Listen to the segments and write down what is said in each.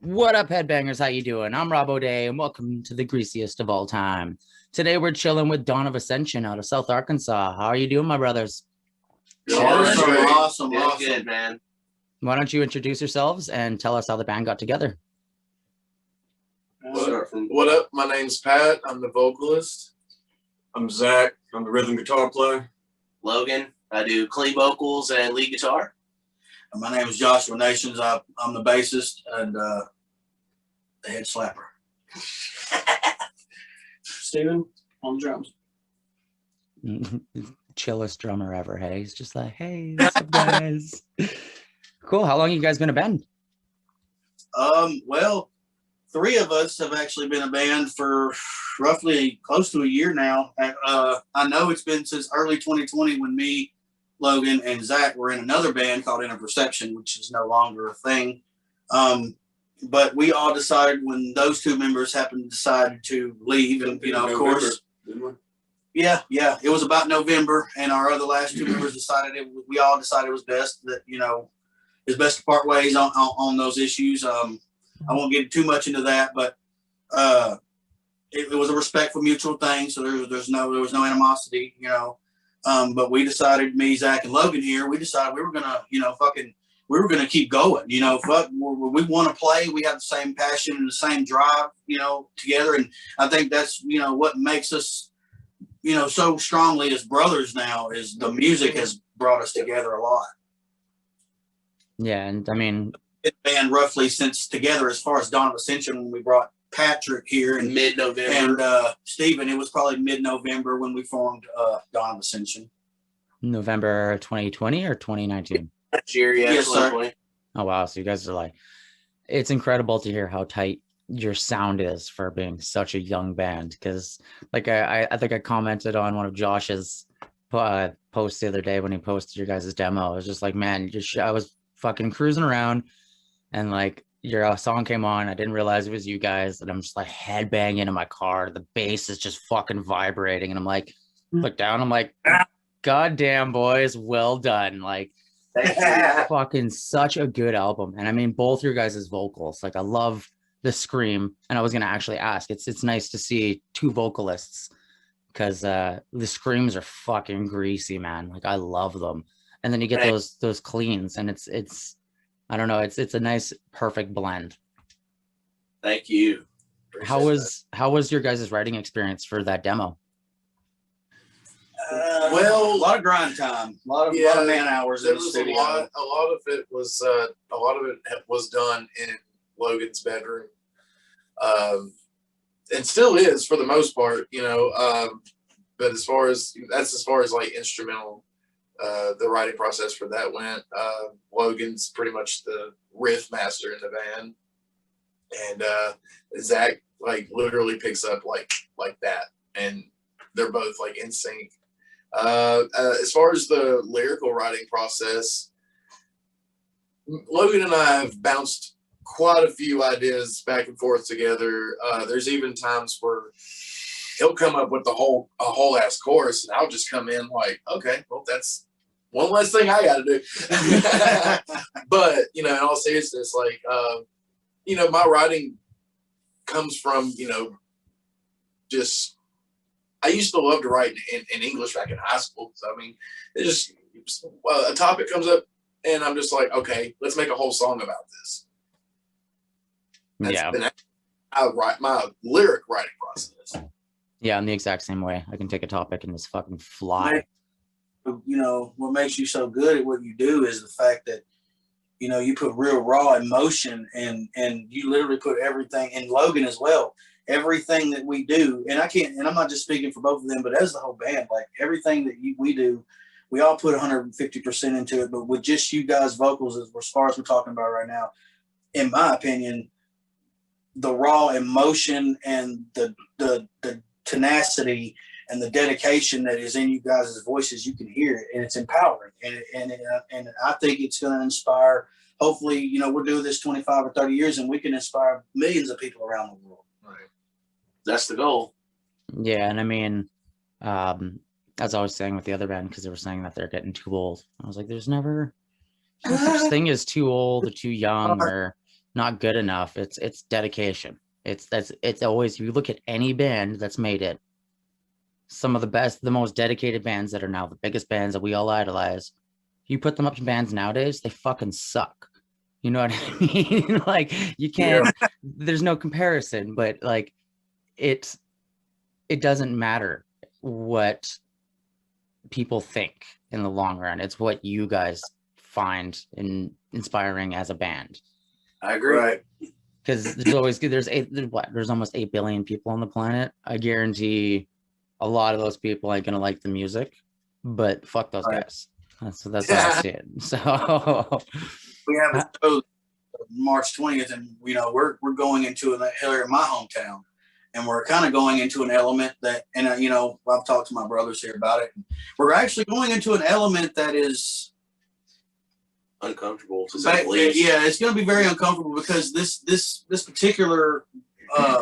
What up, headbangers? How you doing? I'm Robb O'Day, and welcome to the greasiest of all time. Today we're chilling with Dawn of Ascension out of South Arkansas. How are you doing, my brothers? Awesome. Good, man. Why don't you introduce yourselves and tell us how the band got together? What up? My name's Pat. I'm the vocalist. I'm Zach. I'm the rhythm guitar player. Logan. I do clean vocals and lead guitar. And my name is Joshua Nations. I'm the bassist and the head slapper. Steven on the drums. Chillest drummer ever. Hey, he's just like, hey, what's up, guys? Cool. How long you guys been a band? Well, three of us have actually been a band for roughly close to a year now. I know it's been since early 2020 when me, Logan, and Zach were in another band called Inner Perception, which is no longer a thing. But we all decided when those two members happened to decide to leave, and of course, didn't we? yeah, it was about November, and our other last two members decided we all decided it was best that it's best to part ways on those issues. I won't get too much into that, but it was a respectful mutual thing, so there was no animosity, But we decided, me, Zach, and Logan here, we decided we were gonna, we were gonna keep going. We want to play. We have the same passion and the same drive, together. And I think that's, what makes us, so strongly as brothers now is the music has brought us together a lot. Yeah, and I mean, It's been roughly since together as far as Dawn of Ascension when we brought Patrick here in Mid-November. and Steven, it was probably mid-November when we formed Dawn of Ascension. November 2020 or 2019? Last year, yeah, Yes, sir. 2020. Oh, wow. So you guys are like, it's incredible to hear how tight your sound is for being such a young band. Because like I think I commented on one of Josh's posts the other day when he posted your guys' demo. I was just like, man, I was fucking cruising around and like your song came on. I didn't realize it was you guys. And I'm just like headbanging in my car. The bass is just fucking vibrating. And I'm like, look down. I'm like, God damn, boys, well done. Like, fucking such a good album. And I mean, both your guys' vocals, like I love the scream. And I was gonna actually ask, it's nice to see two vocalists because the screams are fucking greasy, man. Like I love them. And then you get those cleans, and it's I don't know, it's a nice perfect blend. Thank you. How was your guys' writing experience for that demo? Well, a lot of grind time, a lot of man hours in the studio. A lot of it was done in Logan's bedroom, and still is for the most part, But as far as like instrumental, the writing process for that went. Logan's pretty much the riff master in the band, and Zach like literally picks up like that, and they're both like in sync. As far as the lyrical writing process, Logan and I have bounced quite a few ideas back and forth together. There's even times where he'll come up with a whole ass chorus, and I'll just come in like, okay, well, that's one less thing I got to do. But in all seriousness, like my writing comes from just. I used to love to write in English back in high school. So, I mean, a topic comes up and I'm just like, okay, let's make a whole song about this. I write my lyric writing process. Yeah, I'm the exact same way. I can take a topic and just fucking fly. What makes you so good at what you do is the fact that, you put real raw emotion and you literally put everything, and Logan as well. Everything that we do, and I'm not just speaking for both of them, but as the whole band, like everything that we do, we all put 150% into it. But with just you guys' vocals, as far as we're talking about right now, in my opinion, the raw emotion and the tenacity and the dedication that is in you guys' voices, you can hear it, and it's empowering. And I think it's going to inspire. Hopefully, we're doing this 25 or 30 years, and we can inspire millions of people around the world. That's the goal. Yeah, and I mean, as I was saying with the other band, because they were saying that they're getting too old. I was like, there's no such thing as too old or too young, or not good enough. It's dedication. It's always, if you look at any band that's made it, some of the best, the most dedicated bands that are now the biggest bands that we all idolize, you put them up to bands nowadays, they fucking suck. You know what I mean? Like, you can't, there's no comparison, but like it doesn't matter what people think in the long run. It's what you guys find inspiring as a band. I agree. Right. Because there's almost 8 billion people on the planet. I guarantee a lot of those people ain't gonna like the music, but fuck those guys. That's how I see it. So We have a show March 20th, and we're going into an area in my hometown, and we're kind of going into an element that, and I've talked to my brothers here about it. We're actually going into an element that is Uncomfortable to say the least. yeah, it's going to be very uncomfortable because this particular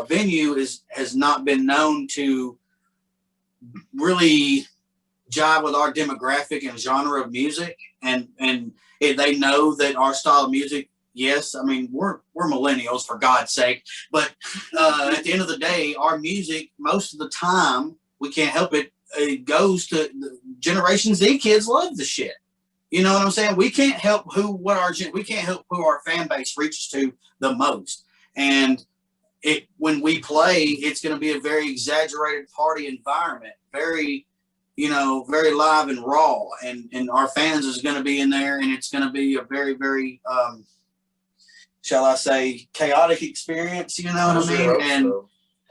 venue has not been known to really jive with our demographic and genre of music, and they know that our style of music. Yes, I mean we're millennials, for God's sake, but at the end of the day, our music most of the time, we can't help it. It goes to the Generation Z kids. Love the shit. You know what I'm saying? We can't help who our fan base reaches to the most. And when we play, it's going to be a very exaggerated party environment, very, very live and raw. And our fans is going to be in there, and it's going to be a very, very, shall I say, chaotic experience. You know what I mean?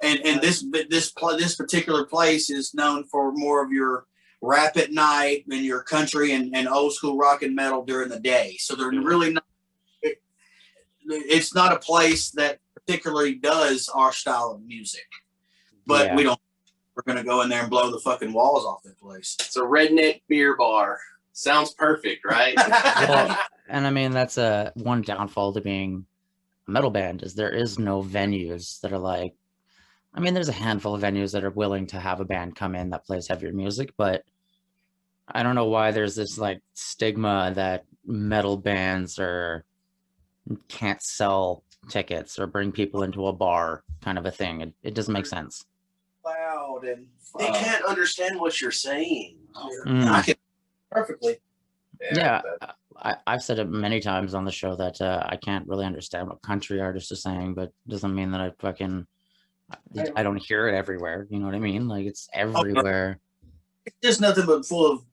And this particular place is known for more of your rap at night and your country and old school rock and metal during the day. So they're really not, it's not a place that particularly does our style of music, but we're going to go in there and blow the fucking walls off that place. It's a redneck beer bar. Sounds perfect, right? well, and I mean, that's one downfall to being a metal band is there is no venues that are like, I mean, there's a handful of venues that are willing to have a band come in that plays heavier music, but I don't know why there's this like stigma that metal bands can't sell tickets or bring people into a bar kind of a thing. It doesn't make sense. Loud and they can't understand what you're saying. I can perfectly. Yeah, I've said it many times on the show that I can't really understand what country artists are saying, but it doesn't mean that I don't hear it everywhere. You know what I mean? Like, it's everywhere. It's just nothing but full of,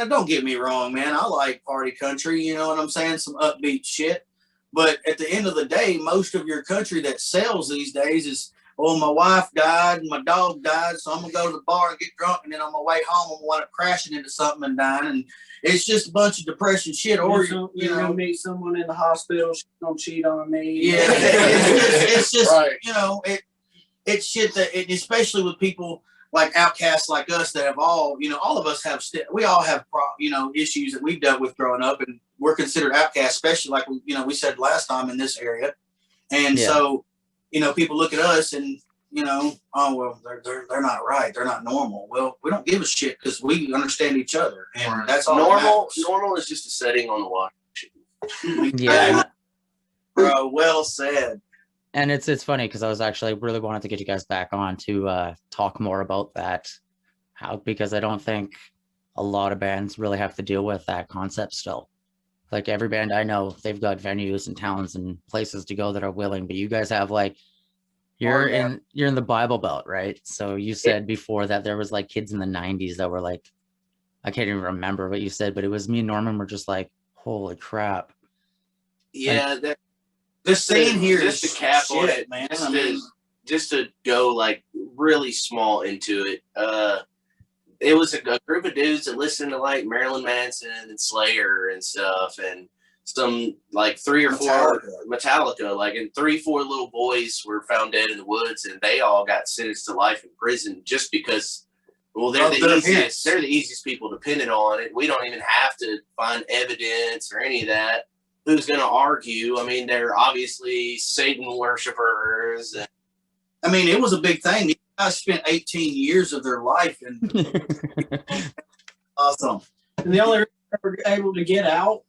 don't get me wrong, man. I like party country, you know what I'm saying? Some upbeat shit. But at the end of the day, most of your country that sells these days is, my wife died and my dog died, so I'm going to go to the bar and get drunk, and then on my way home, I'm going to wind up crashing into something and dying. And it's just a bunch of depression shit. Or, you're going to meet someone in the hospital, she's going to cheat on me. Yeah, it's just, right. It's shit that, especially with people like outcasts like us that have all of us have, we all have, issues that we've dealt with growing up, and we're considered outcasts, especially like we said last time in this area. And so, people look at us and, they're not right. They're not normal. Well, we don't give a shit because we understand each other, and that's all. Normal is just a setting on the watch. Yeah, bro. Well said. And it's funny because I was actually really wanted to get you guys back on to talk more about that, because I don't think a lot of bands really have to deal with that concept still. Like, every band I know, they've got venues and towns and places to go that are willing, but you guys have like, you're in the Bible Belt, right? So you said before that there was like kids in the 90s that were like, I can't even remember what you said, but it was me and Norman were just like, holy crap. Yeah, Like, the scene here just is to cap shit, on it, man. Just to go like really small into it. It was a group of dudes that listened to like Marilyn Manson and Slayer and stuff, and some like 3 or 4 Metallica, like, and 3-4 little boys were found dead in the woods, and they all got sentenced to life in prison just because, well, they're the easiest people to pin it on. We don't even have to find evidence or any of that. Who's going to argue? I mean, they're obviously Satan worshipers. I mean, it was a big thing. These guys spent 18 years of their life in awesome. And the only reason they were able to get out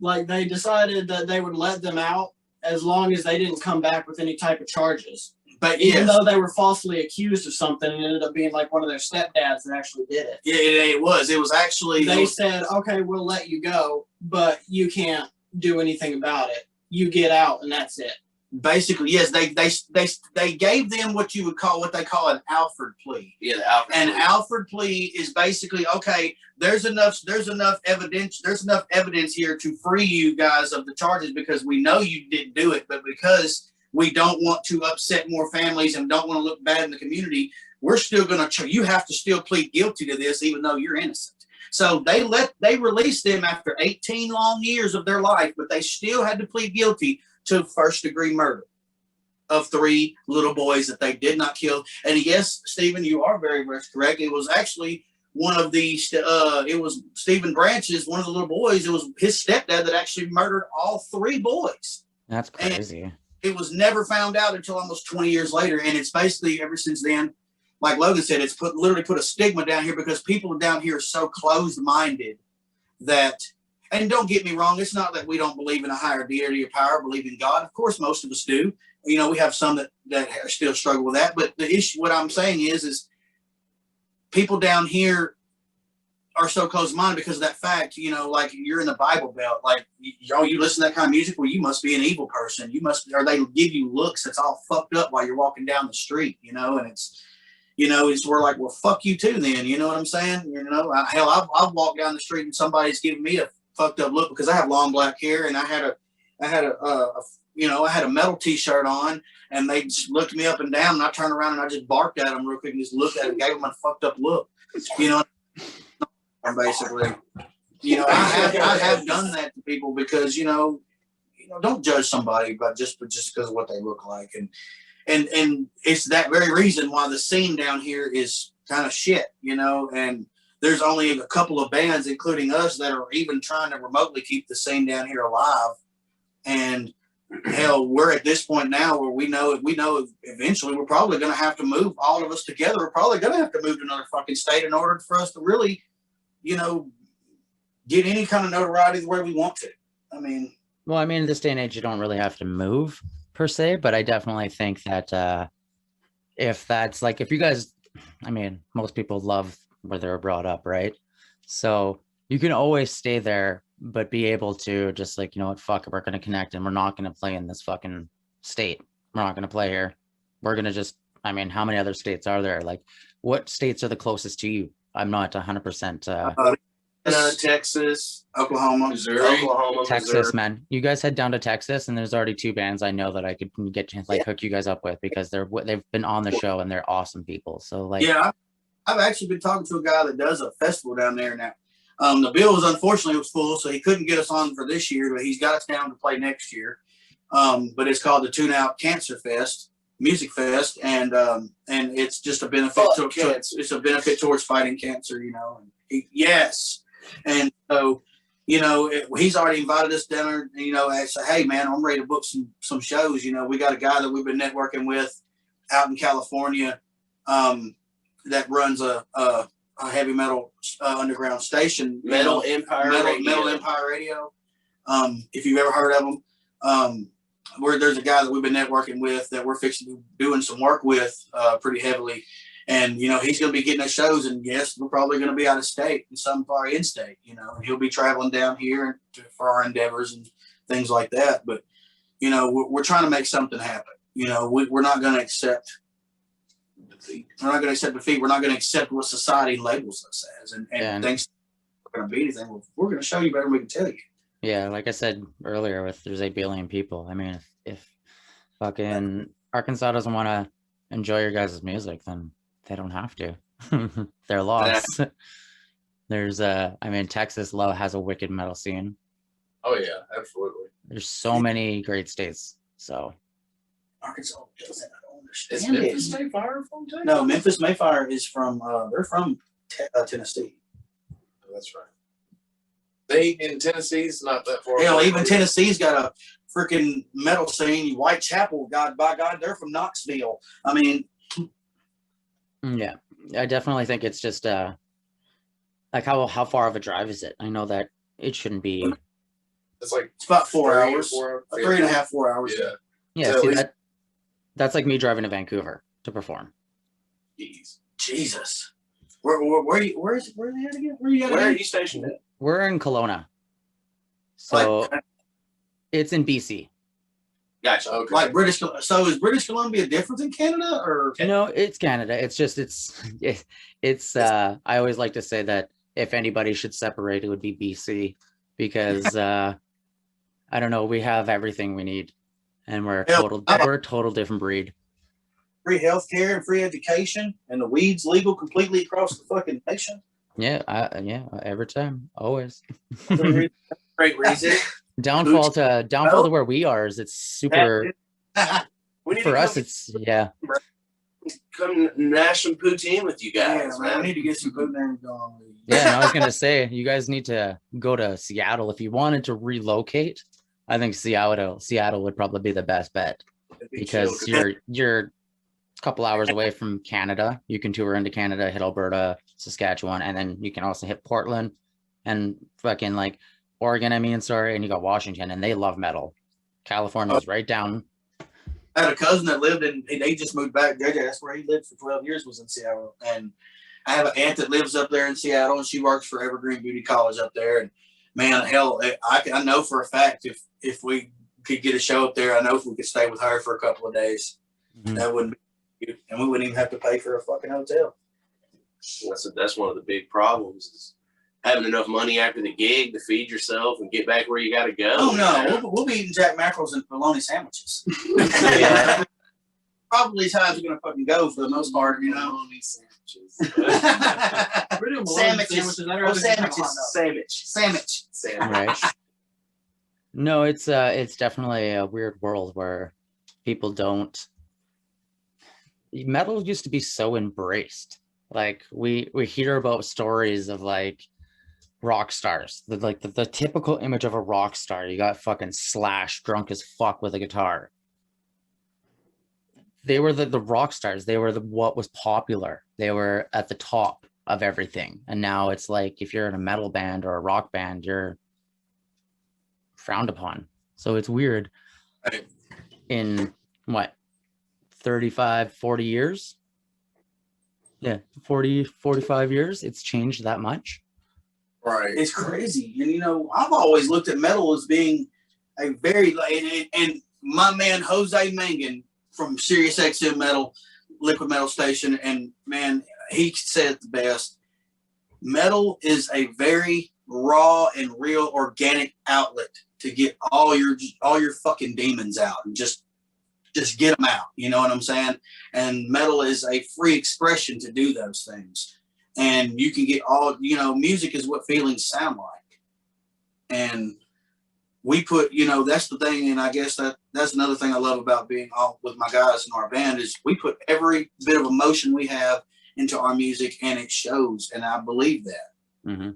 Like they decided that they would let them out as long as they didn't come back with any type of charges. But Even yes, though they were falsely accused of something, it ended up being like one of their stepdads that actually did it. yeah, it was. It was actually. They said, okay, we'll let you go, but you can't do anything about it. You get out and that's it. Basically, yes, they gave them what they call an Alford plea. Yeah, the Alford An plea. Alford plea is basically, okay, there's enough evidence here to free you guys of the charges because we know you didn't do it, but because we don't want to upset more families and don't want to look bad in the community, we're still going to, you have to still plead guilty to this even though you're innocent. So they released them after 18 long years of their life, but they still had to plead guilty to first-degree murder of 3 little boys that they did not kill. And yes, Stephen, you are very much correct. It was actually one of the, it was Stephen Branch's, one of the little boys. It was his stepdad that actually murdered all 3 boys. That's crazy. And it was never found out until almost 20 years later. And it's basically ever since then, like Logan said, it's literally put a stigma down here because people down here are so closed-minded that, and don't get me wrong, it's not that we don't believe in a higher deity or power, believe in God. Of course, most of us do. You know, we have some that still struggle with that. But the issue, what I'm saying is people down here are so close-minded because of that fact. You know, like you're in the Bible Belt, like you listen to that kind of music, well, you must be an evil person. You must, or they give you looks that's all fucked up while you're walking down the street. You know, and it's. You know, we're like, well, fuck you too, then. You know what I'm saying? You know, hell, I've walked down the street and somebody's giving me a fucked up look because I have long black hair and I had a metal T-shirt on and they just looked me up and down and I turned around and I just barked at them real quick and just looked at them, gave them a fucked up look. You know, basically, you know, I have done that to people because you know, don't judge somebody but just because of what they look like and it's that very reason why the scene down here is kind of shit, you know, and there's only a couple of bands, including us, that are even trying to remotely keep the scene down here alive. And hell, we're at this point now where we know eventually we're probably going to have to move all of us together. We're probably going to have to move to another fucking state in order for us to really, you know, get any kind of notoriety the way we want to. I mean, Well, I mean, in this day and age, you don't really have to move per se, but I definitely think that if that's like, if you guys, I mean, most people love where they were brought up, right? So you can always stay there, but be able to just like, you know what, fuck it, we're going to connect and we're not going to play in this fucking state. We're not going to play here. We're going to just, I mean, how many other states are there? Like, what states are the closest to you? I'm not 100%. Texas, Oklahoma, Missouri. Oklahoma, Texas, Missouri. man. You guys head down to Texas, and there's already 2 bands I know that I could get to like hook you guys up with because they've been on the show and they're awesome people. So like, yeah, I've actually been talking to a guy that does a festival down there now. The bill was unfortunately full, so he couldn't get us on for this year, but he's got us down to play next year. But it's called the Tune Out Cancer Fest, Music Fest, and it's just a benefit it's a benefit towards fighting cancer, you know. And yes, and so you know he's already invited us down there. You know, and say, hey man, I'm ready to book some shows. You know, we got a guy that we've been networking with out in California that runs a heavy metal underground station, Metal Empire Radio. If you've ever heard of them, where there's a guy that we've been networking with that we're fixing to doing some work with pretty heavily, and you know he's going to be getting us shows, and yes, we're probably going to be out of state and some far in state. You know, and he'll be traveling down here for our endeavors and things like that. But you know, we're trying to make something happen. You know, we're not going to accept defeat. We're not going to accept defeat. We're not going to accept what society labels us as, and things are going to be anything. Well, we're going to show you better than we can tell you. yeah, like I said earlier, with there's 8 billion people. I mean, if fucking Arkansas doesn't want to enjoy your guys' music, then they don't have to. They're lost. There's I mean, Texas has a wicked metal scene. Oh yeah, absolutely. There's so many great states. So Arkansas doesn't. I don't Is understand Memphis it. Mayfire from Texas? No, Memphis Mayfire is from. They're from Tennessee. Oh, that's right. They in Tennessee's not that far. Hell, away. even Tennessee's got a freaking metal scene. Whitechapel, God by God, they're from Knoxville. I mean, yeah, I definitely think it's just like how far of a drive is it? I know that it shouldn't be It's like It's about 4 3 or hours, 4 hours. 3.5, 4 hours. Yeah. Yeah, So at see least- that's like me driving to Vancouver to perform. Jeez. Jesus. Where are you at again? Where you at Where are again? you stationed at? We're in Kelowna. So Like, it's in BC. Gotcha. Okay. like British. So is British Columbia different than Canada, or No, it's Canada. It's just it's I always like to say that if anybody should separate, it would be BC because I don't know, we have everything we need and we're a total different breed. free healthcare and free education, and the weed's legal completely across the fucking nation? Yeah, every time, always. Great reason. Downfall to where we are is it's super We need for to us. come, It's yeah. come gnash some poutine with you guys, Yeah, man, man. we need to get some food names going. Yeah, and I was gonna say you guys need to go to Seattle if you wanted to relocate. I think Seattle would probably be the best bet because you're a couple hours away from Canada. You can tour into Canada, hit Alberta, Saskatchewan, and then you can also hit Portland and fucking like Oregon. And you got Washington, and they love metal. California's right down. I had a cousin that lived in. They just moved back. That's where he lived for 12 years. Was in Seattle, and I have an aunt that lives up there in Seattle, and she works for Evergreen Beauty College up there. And man, hell, I know for a fact if we could get a show up there, I know if we could stay with her for a couple of days, that wouldn't be, and we wouldn't even have to pay for a fucking hotel. That's one of the big problems is having enough money after the gig to feed yourself and get back where you got to go. Oh no, we'll be eating jack mackerels and bologna sandwiches. Yeah. Probably as high as we're gonna fucking go for the most part, you know. Bologna sandwiches. We're doing bologna Sandwiches. sandwiches. I'd rather have a hot dog. Sandwich. Right. No, it's definitely a weird world where people don't. Metal used to be so embraced. Like we hear about stories of like rock stars, the typical image of a rock star. You got fucking Slash drunk as fuck with a guitar. They were the rock stars. They were what was popular. They were at the top of everything. And now it's like if you're in a metal band or a rock band, you're frowned upon. So it's weird. In what, 35, 40 years? Yeah, 40, 45 years. It's changed that much. Right. It's crazy. And, you know, I've always looked at metal as being a very, and my man Jose Mangan from Sirius XM Metal, Liquid Metal Station, and man, he said it the best. Metal is a very raw and real organic outlet to get all your fucking demons out and just get them out. You know what I'm saying? And metal is a free expression to do those things. And you can get all, you know, music is what feelings sound like. And we put, you know, that's the thing. And I guess that's another thing I love about being all with my guys in our band is we put every bit of emotion we have into our music and it shows. And I believe that. Mm-hmm.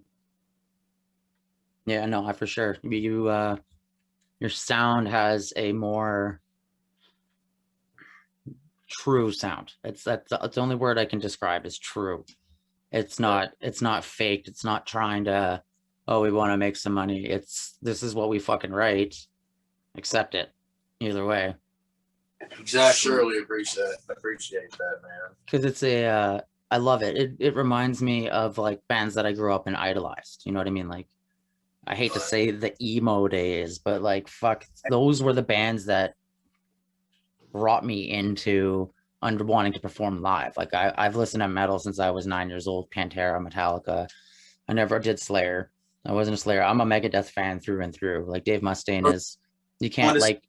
Yeah, no, for sure. You, your sound has a more true sound. That's the only word I can describe is true. It's not faked. It's not trying to, oh, we want to make some money. This is what we fucking write. Accept it. Either way. Exactly. Surely appreciate that, man. Because it's I love it. It reminds me of like bands that I grew up and idolized. You know what I mean? Like, I hate to say the emo days, but like, fuck, those were the bands that brought me into wanting to perform live. Like I've listened to metal since I was 9 years old. Pantera, Metallica. I never did Slayer. I wasn't a Slayer. I'm a Megadeth fan through and through. Like Dave Mustaine is. You can't like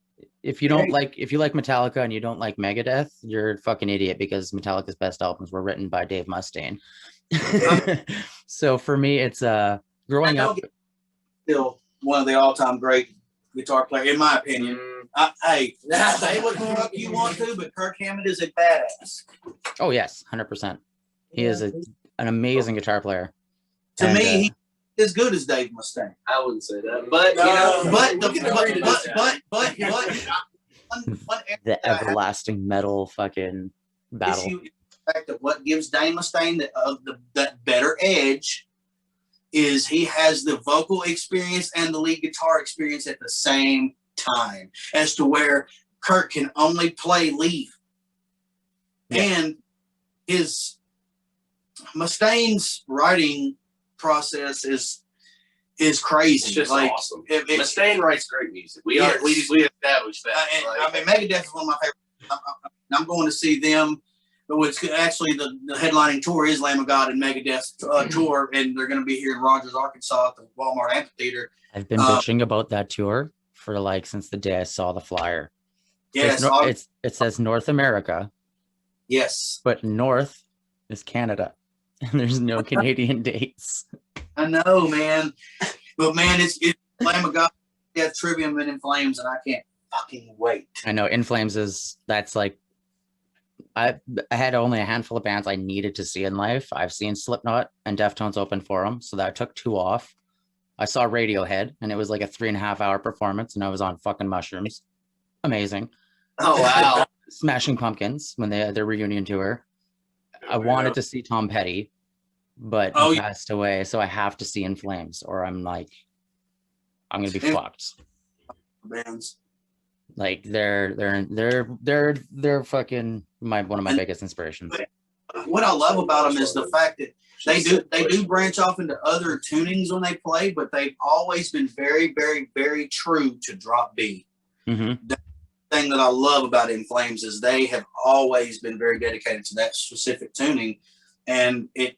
if you like Metallica and you don't like Megadeth, you're a fucking idiot because Metallica's best albums were written by Dave Mustaine. So for me, it's growing up. Still one of the all-time great guitar player, in my opinion. Hey, say what the fuck you want to, but Kirk Hammett is a badass. Oh yes, 100%. He is an amazing guitar player. To me, he's as good as Dave Mustaine. I wouldn't say that, but you know, the everlasting metal fucking battle. The fact of what gives Dave Mustaine that better edge is he has the vocal experience and the lead guitar experience at the same time, as to where Kirk can only play lead. Yeah. And his Mustaine's writing process is crazy. It's just like, awesome. Mustaine writes great music. We Yes. we established that. I mean, Megadeth is one of my favorites. I'm going to see them. But it's actually the headlining tour is Lamb of God and Megadeth's tour, and they're going to be here in Rogers, Arkansas at the Walmart Amphitheater. I've been bitching about that tour for like since the day I saw the flyer. Yes, It says North America, yes. but North is Canada, and there's no Canadian dates. I know, man. But man, it's Lamb of God, Death, Trivium, and In Flames, and I can't fucking wait. I know In Flames that's like I had only a handful of bands I needed to see in life. I've seen Slipknot and Deftones open for them, so that took 2 off. I saw Radiohead, and it was like a 3.5 hour performance, and I was on fucking mushrooms. Amazing. Oh wow! Smashing Pumpkins when they had their reunion tour. I wanted to see Tom Petty, but he passed away, so I have to see In Flames, or I'm gonna be fucked. Bands. Like they're fucking one of my biggest inspirations. What I love about them is the fact that they do branch off into other tunings when they play, but they've always been very, very, very true to drop B. Mm-hmm. The thing that I love about In Flames is they have always been very dedicated to that specific tuning, and it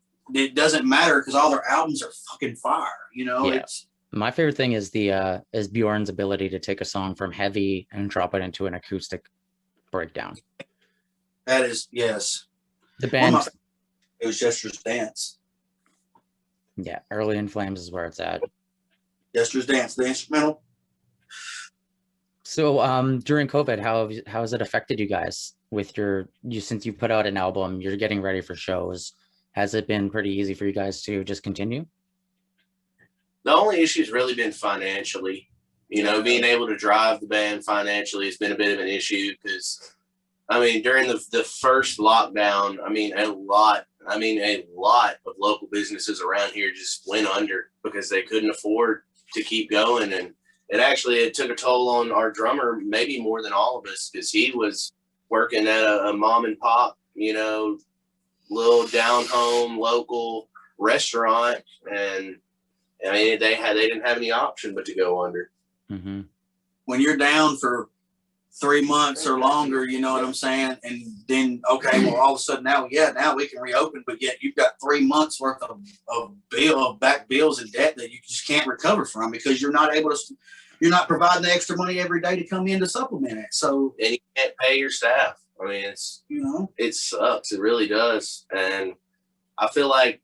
doesn't matter because all their albums are fucking fire. You know, Yeah. it's. My favorite thing is is Bjorn's ability to take a song from heavy and drop it into an acoustic breakdown. That is, yes. The band, It was Jester's Dance. yeah, early In Flames is where it's at. Jester's Dance, the instrumental. So during COVID, how has it affected you guys with since you put out an album, you're getting ready for shows? Has it been pretty easy for you guys to just continue? The only issue has really been financially. You know, being able to drive the band financially has been a bit of an issue because, I mean, during the first lockdown, a lot of local businesses around here just went under because they couldn't afford to keep going. And it took a toll on our drummer, maybe more than all of us, because he was working at a mom and pop, you know, little down home local restaurant, and I mean they didn't have any option but to go under. Mm-hmm. When you're down for 3 months or longer, you know what I'm saying? And then, okay, well, all of a sudden now we can reopen, but yet you've got 3 months worth of back bills and debt that you just can't recover from because you're not providing the extra money every day to come in to supplement it. So, and you can't pay your staff. I mean, it sucks. It really does. And I feel like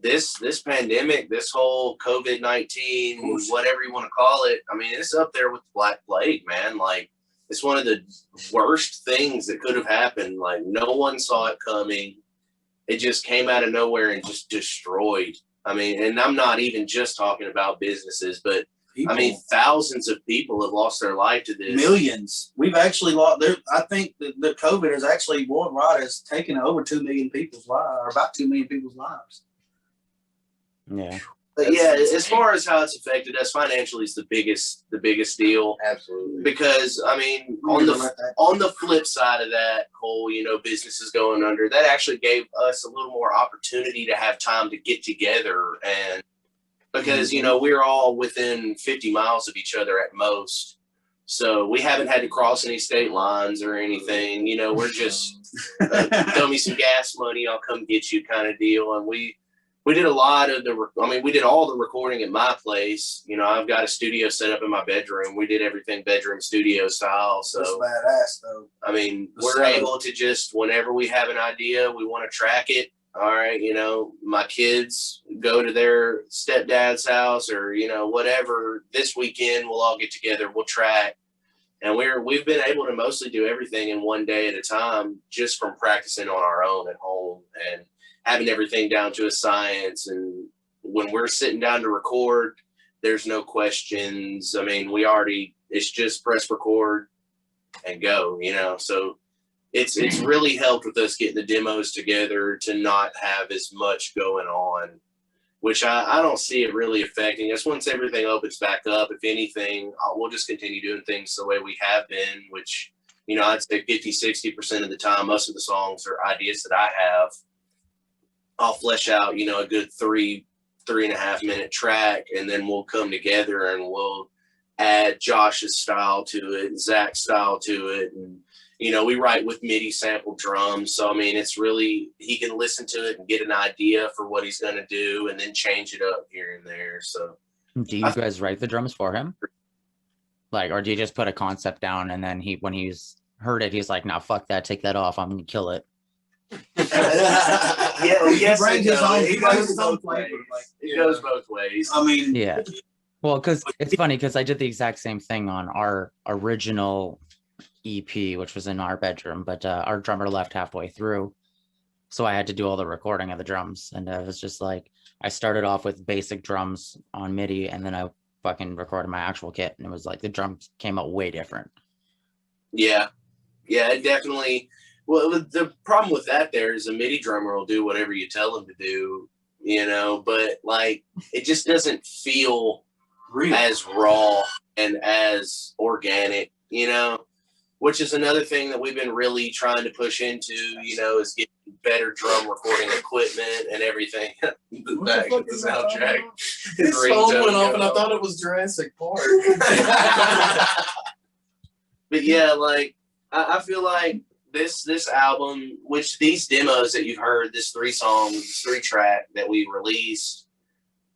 this pandemic, this whole COVID-19, whatever you want to call it, I mean, it's up there with the Black Plague, man. Like, it's one of the worst things that could have happened. Like, no one saw it coming. It just came out of nowhere and just destroyed. I mean, and I'm not even just talking about businesses, but people. I mean, thousands of people have lost their life to this. Millions. We've actually lost. I think the COVID has actually worldwide has taken over 2 million people's lives, or about 2 million people's lives. Yeah. But yeah, as far as how it's affected us financially is the biggest deal. Absolutely. Because I mean, on the flip side of that whole, you know, businesses going under, that actually gave us a little more opportunity to have time to get together, and because you know we're all within 50 miles of each other at most, so we haven't had to cross any state lines or anything. You know, we're just throw me some gas money, I'll come get you kind of deal, and we did a lot of we did all the recording at my place. You know, I've got a studio set up in my bedroom. We did everything bedroom studio style. So that's badass, though. I mean, we're able to just, whenever we have an idea, we want to track it. All right, you know, my kids go to their stepdad's house or, you know, whatever. This weekend, we'll all get together. We'll track. And we've been able to mostly do everything in one day at a time just from practicing on our own at home and having everything down to a science. And when we're sitting down to record, there's no questions. I mean, it's just press record and go, you know. So it's really helped with us getting the demos together to not have as much going on. which I don't see it really affecting us. Once everything opens back up, if anything, we'll just continue doing things the way we have been, which, I'd say 50-60% of the time, most of the songs are ideas that I have. I'll flesh out, a good 3.5 minute track, and then we'll come together and we'll add Josh's style to it, Zach's style to it. And, we write with MIDI sample drums. So, it's really, he can listen to it and get an idea for what he's going to do and then change it up here and there. So, do you guys write the drums for him? Like, or do you just put a concept down and then when he's heard it, he's like, nah, fuck that, take that off, I'm going to kill it. Yes, brings his own- he goes both ways. It goes both ways. Yeah. Well, because it's funny because I did the exact same thing on our original EP, which was in our bedroom, but our drummer left halfway through. So I had to do all the recording of the drums. And it was just like, I started off with basic drums on MIDI, and then I fucking recorded my actual kit. And it was like, the drums came out way different. Yeah. Yeah, it definitely. Well, the problem with that there is a MIDI drummer will do whatever you tell him to do, but like, it just doesn't feel as raw and as organic, which is another thing that we've been really trying to push into, is getting better drum recording equipment and everything. Back to the soundtrack. His phone went off and I thought it was Jurassic Park. But yeah, like, I feel like this album, which these demos that you've heard, this 3-track that we released,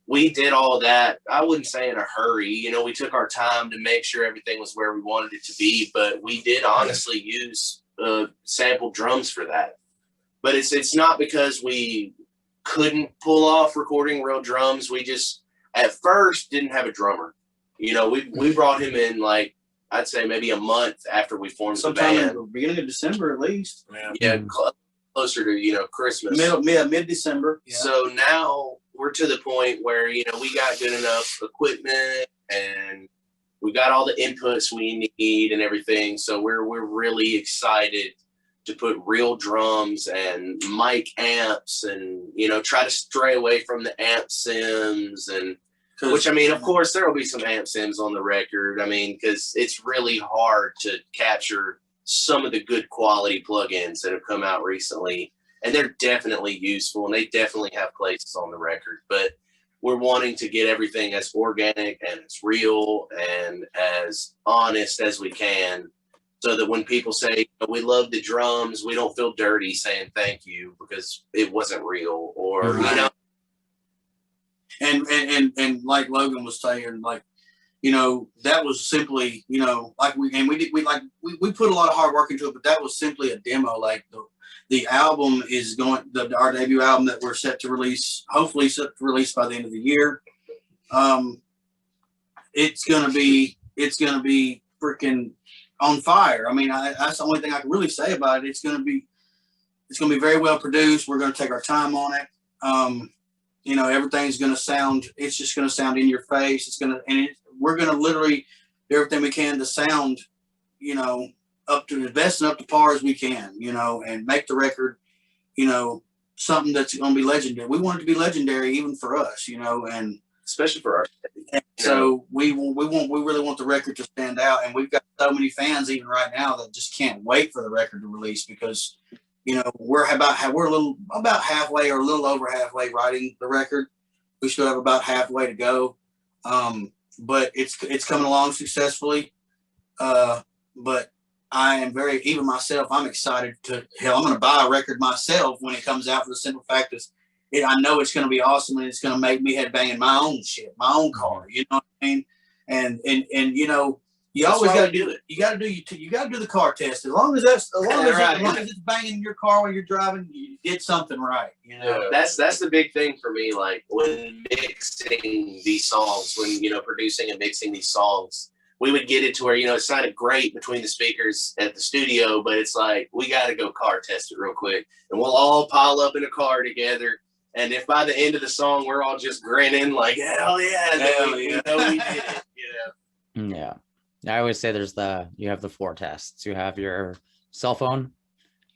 we did all that, I wouldn't say in a hurry. We took our time to make sure everything was where we wanted it to be, but we did honestly use sampled drums for that. But it's not because we couldn't pull off recording real drums. We just, at first, didn't have a drummer. We brought him in, like, I'd say maybe a month after we formed the sometime band. in the beginning of December, at least. Yeah, closer to, Christmas. Mid-December. Yeah. So now we're to the point where, we got good enough equipment and we got all the inputs we need and everything. So we're really excited to put real drums and mic amps and, try to stray away from the amp sims and, which, of course, there will be some amp sims on the record. Because it's really hard to capture some of the good quality plugins that have come out recently. And they're definitely useful and they definitely have places on the record. But we're wanting to get everything as organic and as real and as honest as we can, so that when people say, we love the drums, we don't feel dirty saying thank you because it wasn't real, or, And like Logan was saying, like, that was simply, like we put a lot of hard work into it, but that was simply a demo. Like the album is our debut album that we're set to release, hopefully set to release by the end of the year. It's gonna be freaking on fire. That's the only thing I can really say about it. It's gonna be very well produced. We're gonna take our time on it. Everything's going to sound, it's just going to sound in your face. We're going to literally do everything we can to sound, up to the best and up to par as we can, and make the record, something that's going to be legendary. We want it to be legendary even for us, and especially for our. So we really want the record to stand out, and we've got so many fans even right now that just can't wait for the record to release because. We're about halfway or a little over halfway writing the record. We still have about halfway to go. But it's coming along successfully. But I am even myself, I'm excited I'm going to buy a record myself when it comes out for the simple fact that I know it's going to be awesome and it's going to make me headbang in my own shit, my own car. You know what I mean? And you That's always why got to we do do it. You got to do the car test. As long as it's banging in your car while you're driving, you did something right. That's the big thing for me. Like when mixing these songs, when producing and mixing these songs, we would get it to where it sounded great between the speakers at the studio, but it's like we got to go car test it real quick, and we'll all pile up in a car together. And if by the end of the song we're all just grinning like hell yeah, we did it. Yeah. I always say you have the 4 tests. You have your cell phone,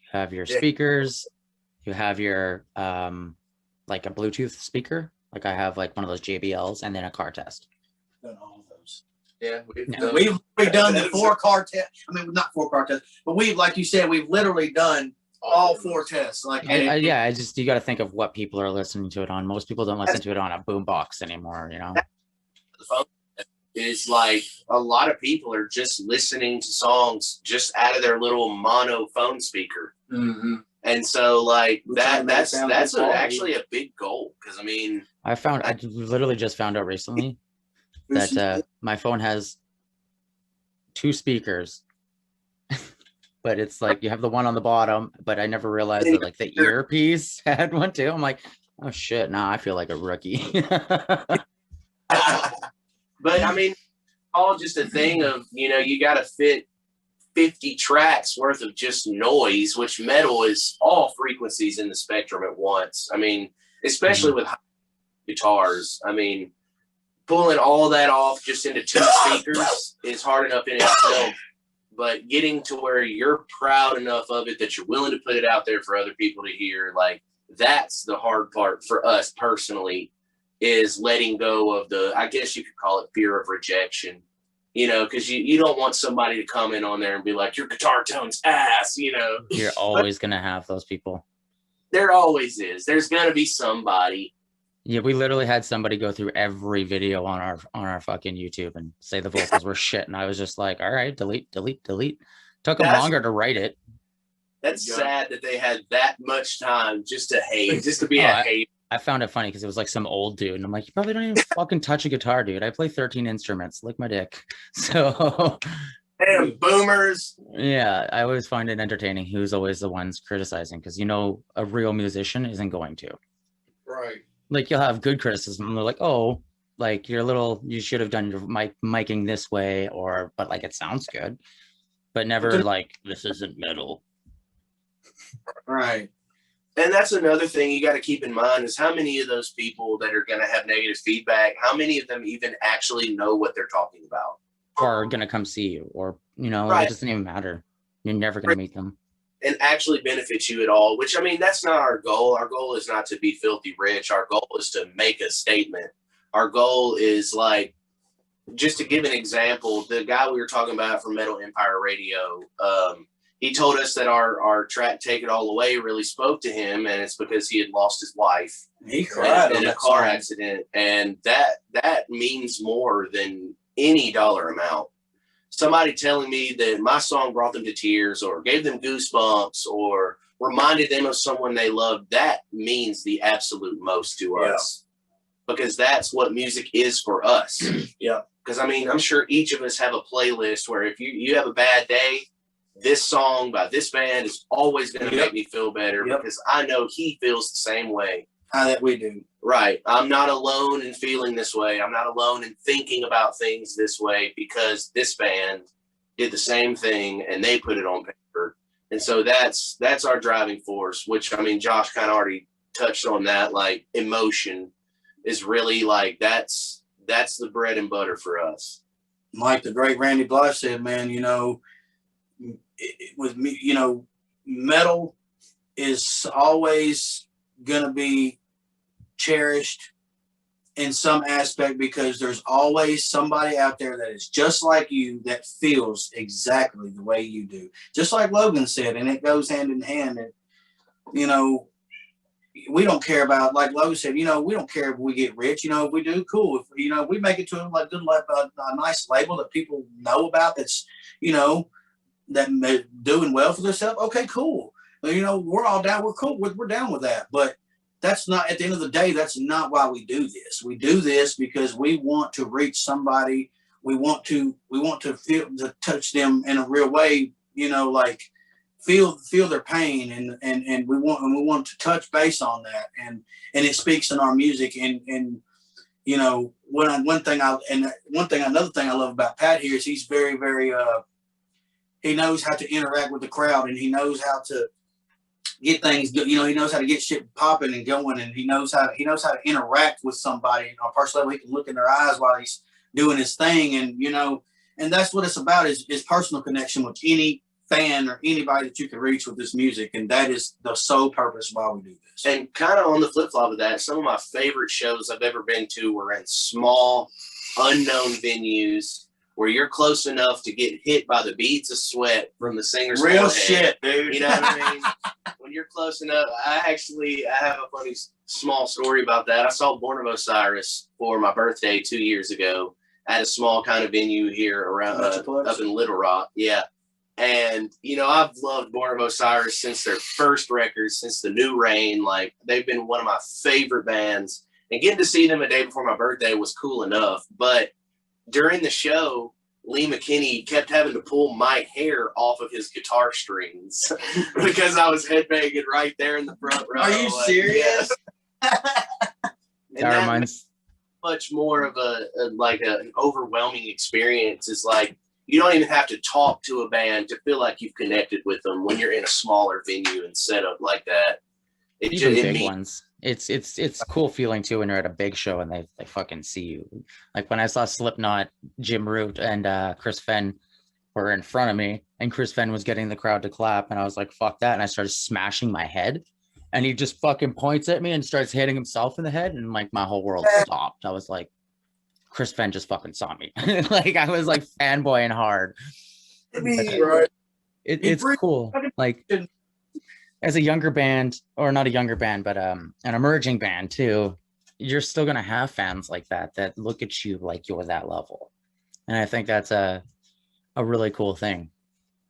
you have your speakers, you have your like a Bluetooth speaker, Like I have like one of those JBLs and then a car test. Done all of those. Yeah, we've Yeah. done. We've done the 4 car test. I mean, not 4 car tests, but we've, like you said, we've literally done all 4 tests. Like, I just, you got to think of what people are listening to it on. Most people don't listen to it on a boombox anymore, you know? Is like a lot of people are just listening to songs just out of their little mono phone speaker. Mm-hmm. And so like that's quality. actually a big goal. Cause I mean, I literally just found out recently that my phone has 2 speakers, but it's like you have the one on the bottom, but I never realized that like the earpiece had one too. I'm like, oh shit, now I feel like a rookie. but I mean, all just a thing of, you know, you got to fit 50 tracks worth of just noise, which metal is all frequencies in the spectrum at once. I mean, especially with guitars. I mean, pulling all that off just into 2 speakers is hard enough in itself, but getting to where you're proud enough of it that you're willing to put it out there for other people to hear, like that's the hard part for us personally, is letting go of the, I guess you could call it fear of rejection, you know, because you don't want somebody to come in on there and be like, your guitar tone's ass, you know. You're always going to have those people. There always is. There's going to be somebody. Yeah, we literally had somebody go through every video on our fucking YouTube and say the vocals were shit. And I was just like, all right, delete. Took them longer to write it. That's sad that they had that much time just to hate, just to be a hate. I found it funny because it was like some old dude, and I'm like, you probably don't even fucking touch a guitar, dude. I play 13 instruments, lick my dick. So, damn boomers. Yeah, I always find it entertaining who's always the ones criticizing, because you know a real musician isn't going to. Right. Like you'll have good criticism, and they're like, oh, like you should have done your miking this way, but like it sounds good, but never like this isn't metal. Right. And that's another thing you got to keep in mind is how many of those people that are going to have negative feedback, how many of them even actually know what they're talking about? Or are going to come see you, or, you know, Right. It doesn't even matter. You're never going to meet them. And actually benefit you at all, which, I mean, that's not our goal. Our goal is not to be filthy rich. Our goal is to make a statement. Our goal is like, just to give an example, the guy we were talking about from Metal Empire Radio, he told us that our track "Take It All Away" really spoke to him, and it's because he had lost his wife He cried in a car accident, and that means more than any dollar amount. Somebody telling me that my song brought them to tears, or gave them goosebumps, or reminded them of someone they loved, that means the absolute most to us, because that's what music is for us. Yeah. Because I mean, I'm sure each of us have a playlist where if you have a bad day, this song by this band is always going to make me feel better, because I know he feels the same way. How that we do. Right. I'm not alone in feeling this way. I'm not alone in thinking about things this way, because this band did the same thing and they put it on paper. And so that's our driving force, which, I mean, Josh kind of already touched on that. Like, emotion is really like, that's the bread and butter for us. Like the great Randy Blythe said, man, you know, with me, you know, metal is always going to be cherished in some aspect, because there's always somebody out there that is just like you, that feels exactly the way you do. Just like Logan said, and it goes hand in hand. And, you know, we don't care about, like Logan said, you know, we don't care if we get rich. You know, if we do, cool. If, you know, we make it to like a nice label that people know about, that's, you know, that they're doing well for themselves. Okay, cool. You know, we're all down. We're cool. We're down with that. But that's not, at the end of the day, that's not why we do this. We do this because we want to reach somebody. We want to to touch them in a real way, you know, like feel their pain, and we want to touch base on that. And it speaks in our music. And you know, another thing I love about Pat here is he's very, very, he knows how to interact with the crowd, and he knows how to get things, you know, he knows how to get shit popping and going, and he knows how to interact with somebody on a personal level. He can look in their eyes while he's doing his thing, and you know, and that's what it's about, is personal connection with fan or anybody that you can reach with this music, and that is the sole purpose why we do this. And kind of on the flip flop of that, some of my favorite shows I've ever been to were in small, unknown venues where you're close enough to get hit by the beads of sweat from the singer's Real forehead. shit, dude. You know what I mean? When you're close enough, I have a funny small story about that. I saw Born of Osiris for my birthday 2 years ago at a small kind of venue here around up in Little Rock. Yeah. And, you know, I've loved Born of Osiris since their first record, since The New Rain. Like, they've been one of my favorite bands. And getting to see them a day before my birthday was cool enough. But during the show, Lee McKinney kept having to pull my hair off of his guitar strings because I was headbanging right there in the front row. Are you serious? Yeah. That reminds. Much more of an overwhelming experience. Is like, you don't even have to talk to a band to feel like you've connected with them when you're in a smaller venue and set up like that. Even big ones. It's cool feeling too when you're at a big show and they fucking see you. Like when I saw Slipknot, Jim Root and Chris Fenn were in front of me, and Chris Fenn was getting the crowd to clap, and I was like, fuck that. And I started smashing my head. And he just fucking points at me and starts hitting himself in the head, and like my whole world stopped. I was like, Chris Fenn just fucking saw me. Like I was like fanboying hard. Right. It's cool. Like as a younger band, or not a younger band, but an emerging band too, you're still gonna have fans like that look at you like you're that level. And I think that's a really cool thing.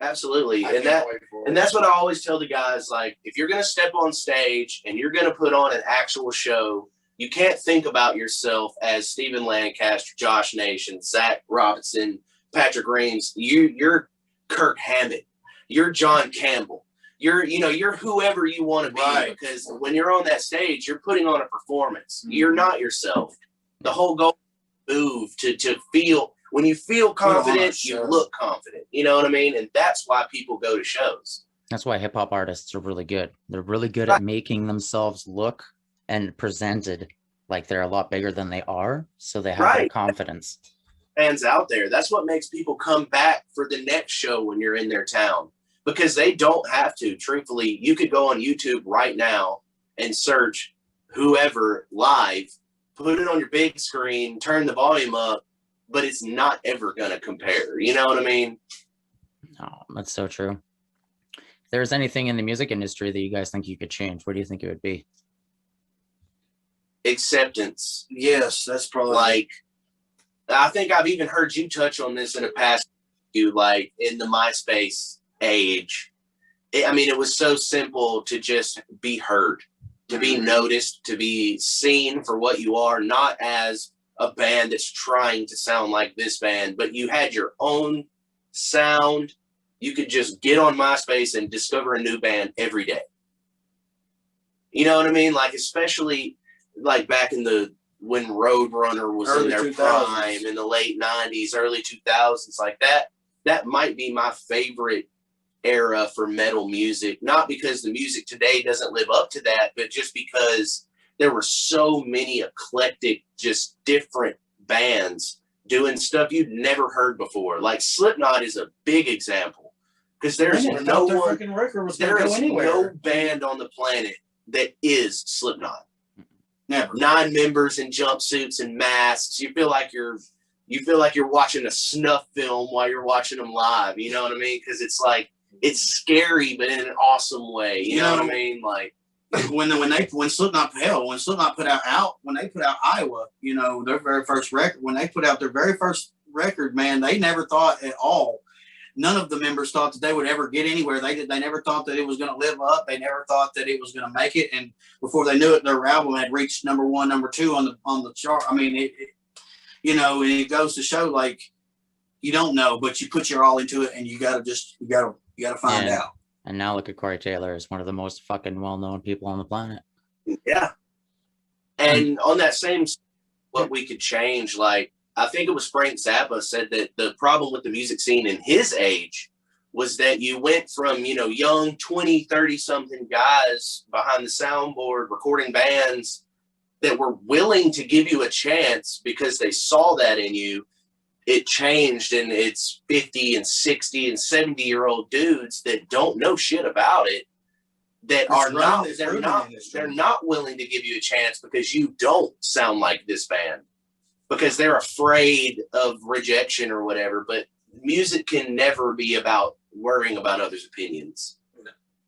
Absolutely. And that's what I always tell the guys, like, if you're gonna step on stage and you're gonna put on an actual show, you can't think about yourself as Stephen Lancaster, Josh Nation, Zach Robinson, Patrick Reams. You're Kirk Hammett. You're John Campbell. You're whoever you want to be, right? Because when you're on that stage, you're putting on a performance. Mm-hmm. You're not yourself. The whole goal is to move, to feel. When you feel confident, you look confident. You know what I mean? And that's why people go to shows. That's why hip hop artists are really good. They're really good at making themselves look and presented like they're a lot bigger than they are, so they have that confidence. Fans out there, that's what makes people come back for the next show when you're in their town, because they don't have to. Truthfully, you could go on YouTube right now and search whoever live, put it on your big screen, turn the volume up, but it's not ever going to compare. You know what I mean? Oh, that's so true. If there's anything in the music industry that you guys think you could change, what do you think it would be? Acceptance. Yes, that's probably like, I think I've even heard you touch on this in a past, like in the Myspace age. It was so simple to just be heard, to be noticed, to be seen for what you are, not as a band that's trying to sound like this band, but you had your own sound. You could just get on MySpace and discover a new band every day. You know what I mean? Like, especially like back in when Roadrunner was early in their 2000s. Prime, in the late 90s, early 2000s, like that might be my favorite era for metal music. Not because the music today doesn't live up to that, but just because there were so many eclectic, just different bands doing stuff you'd never heard before. Like Slipknot is a big example, because there's no band on the planet that is Slipknot. Never. 9 members in jumpsuits and masks. You feel like you're watching a snuff film while you're watching them live. You know what I mean? Because it's like, it's scary, but in an awesome way. You know what I mean? Like when Slipknot put out Iowa, their very first record, when they put out their very first record, man, they never thought at all. None of the members thought that they would ever get anywhere. They never thought that it was going to live up. They never thought that it was going to make it. And before they knew it, their album had reached number 1, number 2 on the chart. I mean, it goes to show, like, you don't know, but you put your all into it, and you gotta find out. And now look at Corey Taylor, is one of the most fucking well-known people on the planet. Yeah. And on that same, what we could change, like, I think it was Frank Zappa said that the problem with the music scene in his age was that you went from, young 20, 30 something guys behind the soundboard recording bands that were willing to give you a chance because they saw that in you, it changed, and it's 50 and 60 and 70-year-old dudes that don't know shit about it, that are not, they're not willing to give you a chance because you don't sound like this band, because they're afraid of rejection or whatever. But music can never be about worrying about others' opinions,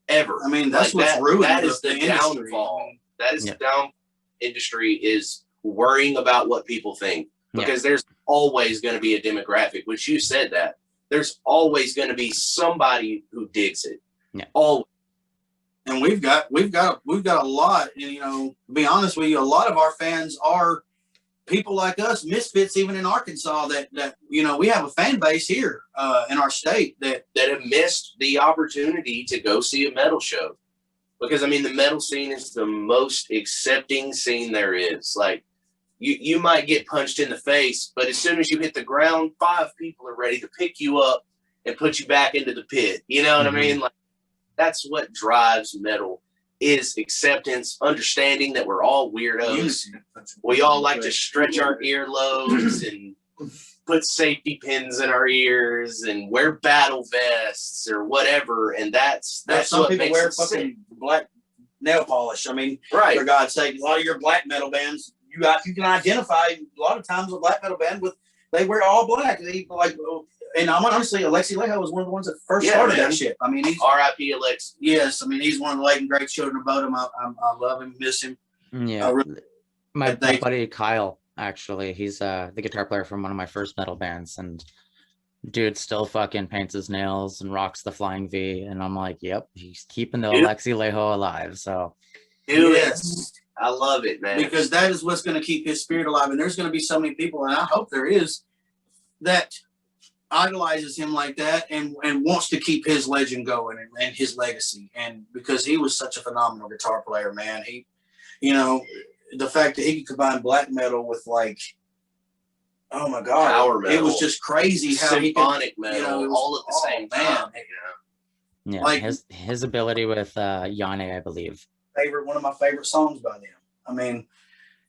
ever. I mean, that's what's ruined. That is the downfall. That is the down industry, is worrying about what people think, because there's always going to be a demographic, which you said that there's always going to be somebody who digs it. Always. And we've got a lot, and to be honest with you, a lot of our fans are people like us, misfits, even in Arkansas, that we have a fan base here in our state that have missed the opportunity to go see a metal show. Because I mean, the metal scene is the most accepting scene there is. Like, you might get punched in the face, but as soon as you hit the ground, 5 people are ready to pick you up and put you back into the pit. You know what I mean? Like, that's what drives metal, is acceptance, understanding that we're all weirdos. We all like to stretch our earlobes and put safety pins in our ears and wear battle vests or whatever. And that's some what people makes wear it fucking sick. black nail polish. I mean, Right. For God's sake, a lot of your black metal bands, you can identify a lot of times a black metal band with, they wear all black. They and I'm honestly, Alexi Leho was one of the ones that first started that shit. I mean, he's R.I.P. Alex. Yes, I mean, he's one of the late and great children of Bodom. I love him, miss him. Yeah, my buddy Kyle, actually, he's the guitar player from one of my first metal bands, and dude still fucking paints his nails and rocks the Flying V, and I'm like, yep, he's keeping the Alexi Leho alive. So, yes. I love it, man. Because that is what's going to keep his spirit alive. And there's going to be so many people, and I hope there is, that idolizes him like that and wants to keep his legend going and his legacy. And because he was such a phenomenal guitar player, man. He, the fact that he could combine black metal with, like, oh my God, power metal. It was just crazy how symphonic metal, all at the same time. Yeah, like his ability with Yane, I believe. One of my favorite songs by them. I mean,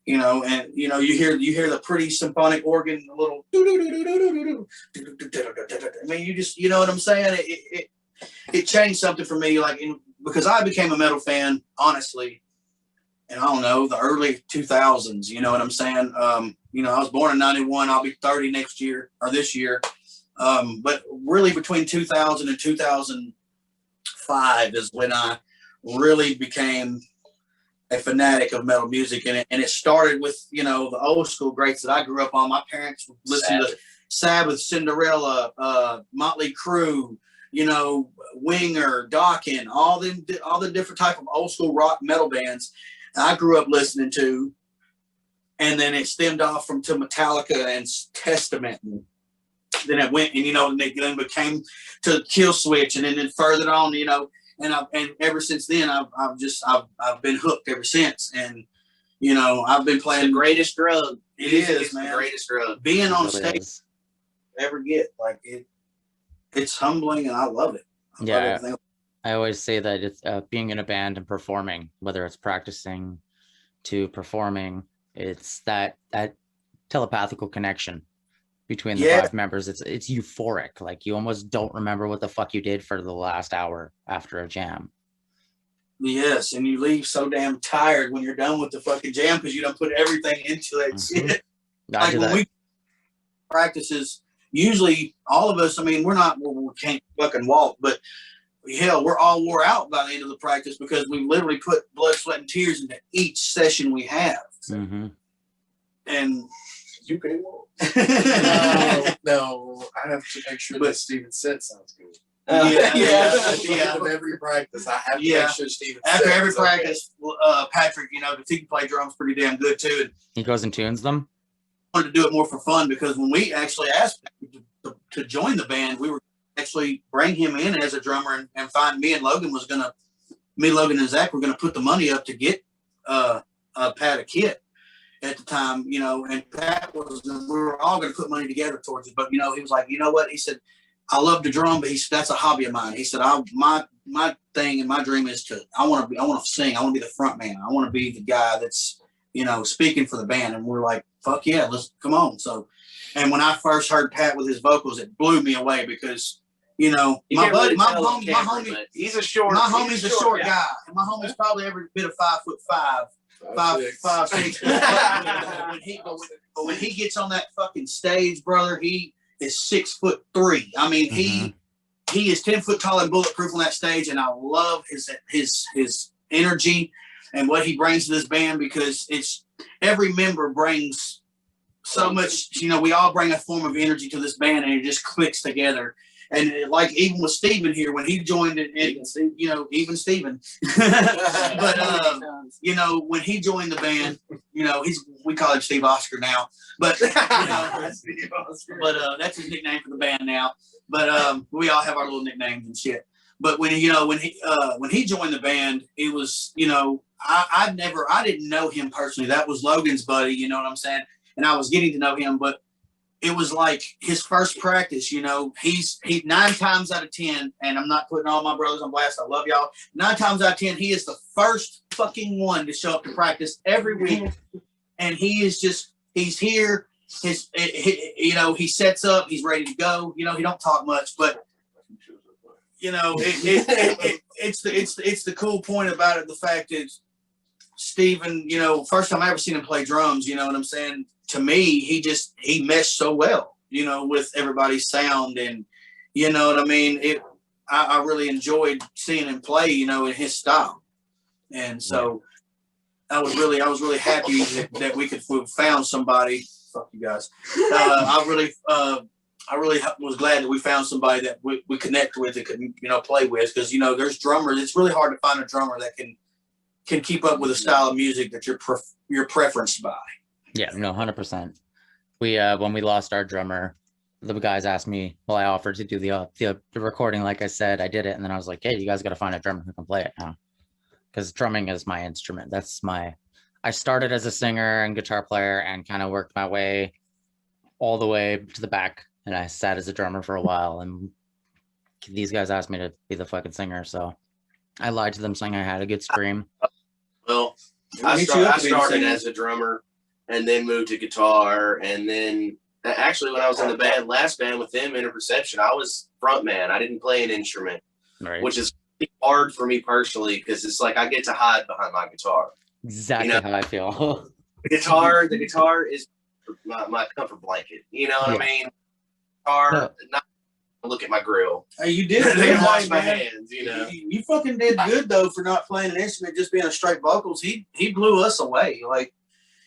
you hear the pretty symphonic organ, a little. I mean, you just, you know what I'm saying? It changed something for me, like, because I became a metal fan, honestly, and I don't know, the early 2000s. You know what I'm saying? I was born in '91. I'll be 30 next year or this year. But really, between 2000 and 2005 is when I really became a fanatic of metal music, and it started with the old school greats that I grew up on. My parents would listen to Sabbath, Cinderella, Motley Crue, Winger, Dokken, all the different type of old school rock metal bands I grew up listening to, and then it stemmed off to Metallica and Testament, and then it went and then became to Kill Switch, and then further on, and ever since then, I've been hooked ever since, and I've been playing. It's the greatest drug. It is, man. The greatest drug. Being on stage, ever get like it. It's humbling, and I love it. I always say that it's being in a band and performing, whether it's practicing to performing, it's that telepathical connection between the 5 members. It's euphoric. Like, you almost don't remember what the fuck you did for the last hour after a jam. Yes, and you leave so damn tired when you're done with the fucking jam because you don't put everything into that shit. Like when we practices, usually all of us, I mean, we can't fucking walk, but hell, we're all wore out by the end of the practice because we literally put blood, sweat, and tears into each session we have. And you can walk. No, I have to make sure that Steven's set sounds good. At the end of every practice, I have to make sure Steven's after every practice, Patrick, because he can play drums pretty damn good too. And he goes and tunes them. I wanted to do it more for fun because when we actually asked him to join the band, we were actually bring him in as a drummer and find Logan and Zach were gonna put the money up to get Pat a kit at the time, and Pat we were all gonna put money together towards it, but he was like, you know what? He said, I love to drum, but that's a hobby of mine. He said, my thing and my dream is I want to sing. I want to be the front man. I want to be the guy that's, speaking for the band. And we're like, fuck yeah, let's come on. So And when I first heard Pat with his vocals, it blew me away because, you know, You my can't buddy, really my tell on homie, camera, but he's a short. my he's homie's a short guy. guy, and my homie's probably every bit of 5'5", 5'6". But when he gets on that fucking stage, brother, he is 6'3". I mean, he is 10 foot tall and bulletproof on that stage, and I love his energy and what he brings to this band, because it's every member brings so much. You know, we all bring a form of energy to this band, and it just clicks together. And like even with Steven here, when he joined it, you know, even Steven. But you know, when he joined the band, you know, we call him Steve Oscar now. But you know, that's his nickname for the band now. But we all have our little nicknames and shit. But when he joined the band, it was, you know, I didn't know him personally. That was Logan's buddy, you know what I'm saying? And I was getting to know him, but it was like his first practice, you know. He 9 times out of 10, and I'm not putting all my brothers on blast, I love y'all. 9 times out of 10, he is the first fucking one to show up to practice every week. And he's here. You know, he sets up, he's ready to go. You know, he don't talk much, but you know, it's the cool point about it. The fact is, Steven, you know, first time I ever seen him play drums, you know what I'm saying? To me, he meshed so well, you know, with everybody's sound, and you know what I mean? I really enjoyed seeing him play, you know, in his style. And so I was really happy that we found somebody. Fuck you guys. I really was glad that we found somebody that we connect with and could, you know, play with, because, you know, there's drummers. It's really hard to find a drummer that can keep up with a style of music that you're preferenced by. Yeah, no, 100%. We when we lost our drummer, the guys asked me, well, I offered to do the recording. Like I said, I did it, and then I was like, hey, you guys got to find a drummer who can play it now, because drumming is my instrument. I started as a singer and guitar player and kind of worked my way all the way to the back, and I sat as a drummer for a while, and these guys asked me to be the fucking singer, so I lied to them saying I had a good scream. Well, I started as a drummer and then moved to guitar, and then actually when I was in the last band with them, Interperception, I was front man. I didn't play an instrument, right, which is hard for me personally, because it's like I get to hide behind my guitar. Exactly, you know, how I feel. The guitar is my comfort blanket. You know what I mean? Not look at my grill. Hey, you did it. Wash my hands. You know, you fucking did good though for not playing an instrument, just being a straight vocals. He blew us away. Like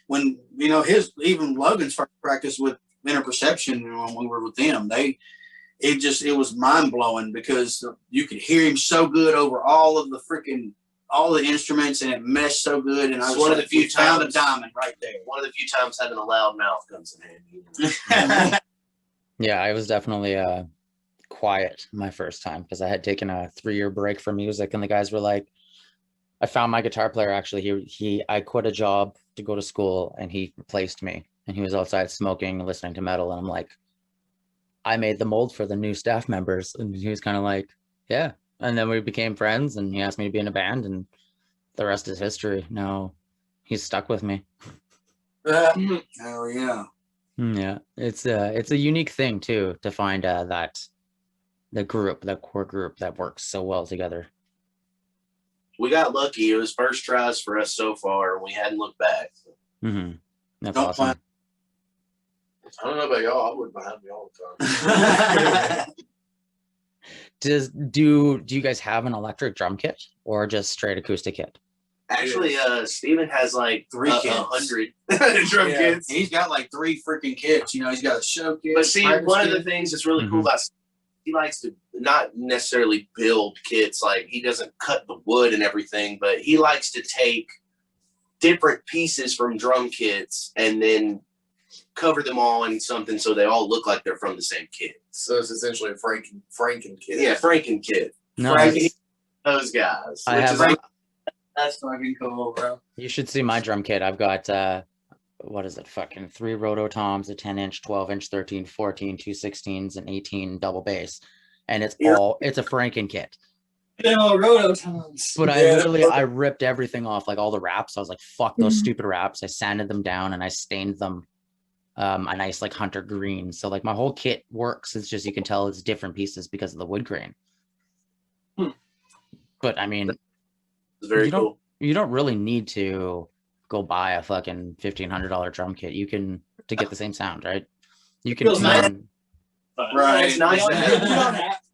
when, you know, even Logan's first practice with Interperception, when we were with them, it was mind blowing, because you could hear him so good over all the instruments, and it meshed so good. And I was one of the few times found a diamond right there. One of the few times having a loud mouth comes in handy. Yeah, I was definitely quiet my first time, because I had taken a 3-year break from music, and the guys were like, I found my guitar player. Actually, I quit a job to go to school, and he replaced me, and he was outside smoking, listening to metal, and I'm like, I made the mold for the new staff members. And he was kind of like, yeah. And then we became friends, and he asked me to be in a band, and the rest is history. Now he's stuck with me. Hell yeah. Yeah, it's a unique thing too, to find that core group that works so well together. We got lucky. It was first tries for us so far, and we hadn't looked back. That's awesome. I don't know about y'all. I wouldn't behind me all the time. Do you guys have an electric drum kit or just straight acoustic kit? Actually, Steven has like 100 drum kits. He's got like 3 freaking kits. You know, he's got a show kit. But see, one of the things that's really cool about Steven, he likes to not necessarily build kits. Like, he doesn't cut the wood and everything, but he likes to take different pieces from drum kits and then cover them all in something so they all look like they're from the same kit. So it's essentially a Franken kit. Yeah, Franken kit. No, those guys. That's fucking cool, bro. You should see my drum kit. I've got what is it? Fucking 3 rototoms, a 10-inch, 12-inch, 13, 14, 2 16s, and 18 double bass, and it's a Franken kit. Rototoms. But I ripped everything off, like all the wraps. I was like, fuck those stupid wraps. I sanded them down and I stained them a nice like hunter green. So like my whole kit works. It's just you can tell it's different pieces because of the wood grain. But I mean, It's very you don't cool. you don't really need to go buy a fucking $1,500 drum kit. You can to get the same sound, right? You can Feels nice. tune. Right. It's nice.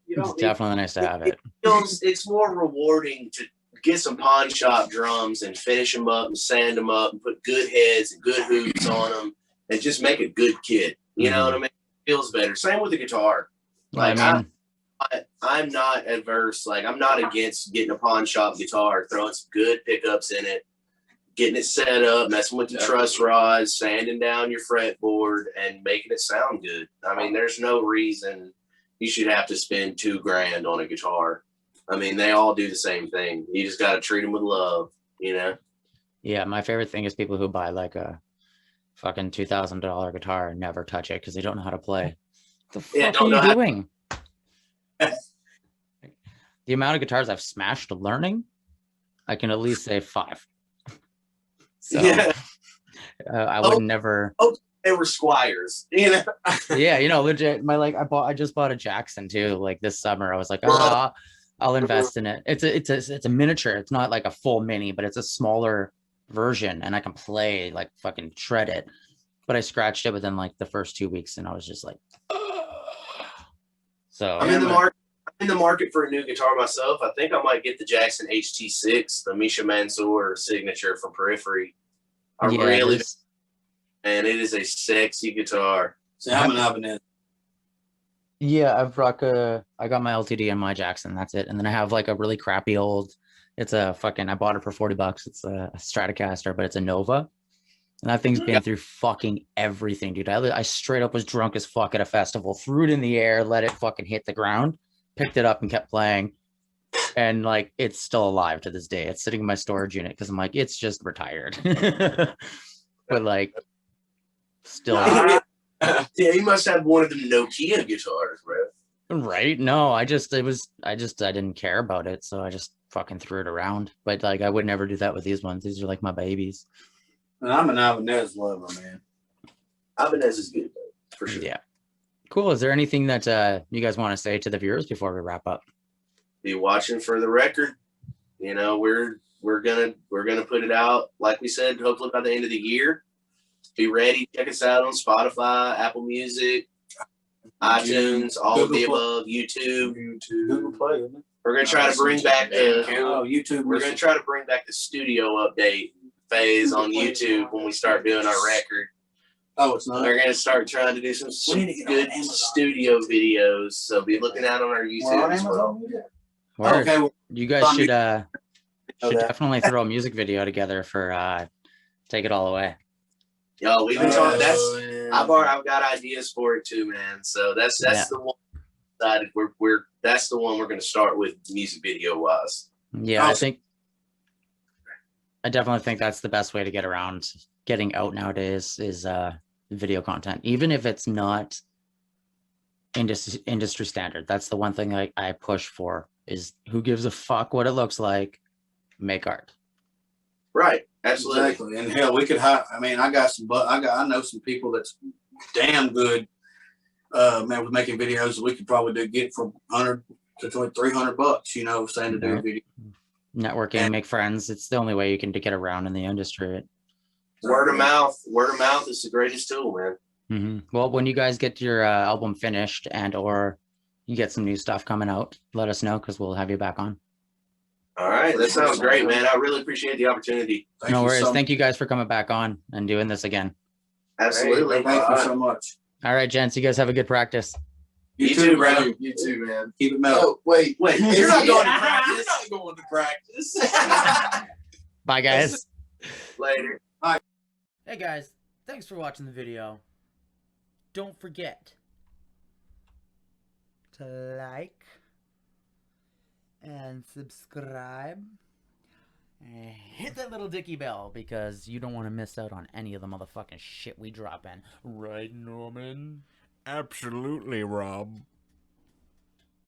You don't It's need- definitely nice to have it. It's more rewarding to get some pawn shop drums and finish them up and sand them up and put good heads and good hoops on them and just make a good kit. You know what I mean? It feels better. Same with the guitar. Like I mean, I'm not adverse. Like I'm not against getting a pawn shop guitar, throwing some good pickups in it, getting it set up, messing with the truss rods, sanding down your fretboard, and making it sound good. I mean, there's no reason you should have to spend $2,000 on a guitar. I mean, they all do the same thing. You just got to treat them with love, you know? yeah, my favorite thing is people who buy like a fucking $2,000 guitar and never touch it because they don't know how to play. What the Yeah, fuck don't are know you how- doing? The amount of guitars I've smashed learning, I can at least say 5. So Yeah. I would never. They were squires, you know? Yeah, legit. I just bought a Jackson too. Like this summer, I was like, I'll invest in it. It's a miniature. It's not like a full mini, but it's a smaller version, and I can play like fucking shred it. But I scratched it within like the first 2 weeks, and I was just like, so I'm in the market for a new guitar myself. I think I might get the Jackson HT6, the Misha Mansour signature from Periphery. yeah, Really, this- and it is a sexy guitar. See, I'm an Ibanez. yeah, I got my LTD and my Jackson. That's it. And then I have like a really crappy old. It's a fucking. I bought it for $40. It's a Stratocaster, but it's a Nova. And that thing's been through fucking everything, dude. I straight up was drunk as fuck at a festival, threw it in the air, let it fucking hit the ground, picked it up and kept playing. And like, it's still alive to this day. It's sitting in my storage unit because I'm like, it's just retired. But like, still, Yeah, you must have one of them Nokia guitars, bro. right? No, I didn't care about it. So I just fucking threw it around. But like, I would never do that with these ones. These are like my babies. And I'm an Ibanez lover, man. Ibanez is good, though, for sure. Yeah. Cool. Is there anything that you guys want to say to the viewers before we wrap up? Be watching for the record. You know, we're gonna put it out, like we said, hopefully by the end of the year. Be ready. Check us out on Spotify, Apple Music, iTunes, all of the above, YouTube. Google Play, isn't it? We're gonna try to bring back the Oh, YouTube. we're gonna try to bring back the studio update phase on YouTube when we start doing our record. Oh, it's not. We're gonna start trying to do some We need to get on good Amazon. studio videos. So be looking out on our We're YouTube on as well. Amazon. Yeah. Word. Okay. Well, You guys on should know that. definitely throw a music video together for Take It All Away. Yo, we've been talking. yeah. I've got ideas for it too, man. So that's Yeah. the one. Decided that's the one we're gonna start with music video wise. Yeah, I Awesome. definitely think that's the best way to get around getting out nowadays is video content, even if it's not industry standard. That's the one thing I push for is who gives a fuck what it looks like, make art. Right. Absolutely. Exactly. And hell, we could hire. I mean, I know some people that's damn good. Man, with making videos, we could probably get from $100 to $300. Saying to do a video. Networking, make friends. It's the only way you can get around in the industry. Word of mouth. Word of mouth is the greatest tool, man. Well, when you guys get your album finished and or you get some new stuff coming out, let us know because we'll have you back on. All right. That sounds great, man. I really appreciate the opportunity. No worries. So, Thank you guys for coming back on and doing this again. Absolutely. Thank you so much. All right, gents. You guys have a good practice. You too, bro. You too, man. Keep it metal. Oh, wait. Wait, you're not going to You're practice. not going to practice. Bye, guys. Later. Hey, guys. Thanks for watching the video. Don't forget to like and subscribe. And hit that little dicky bell because you don't want to miss out on any of the motherfucking shit we drop in. Right, Norman? Absolutely, Rob.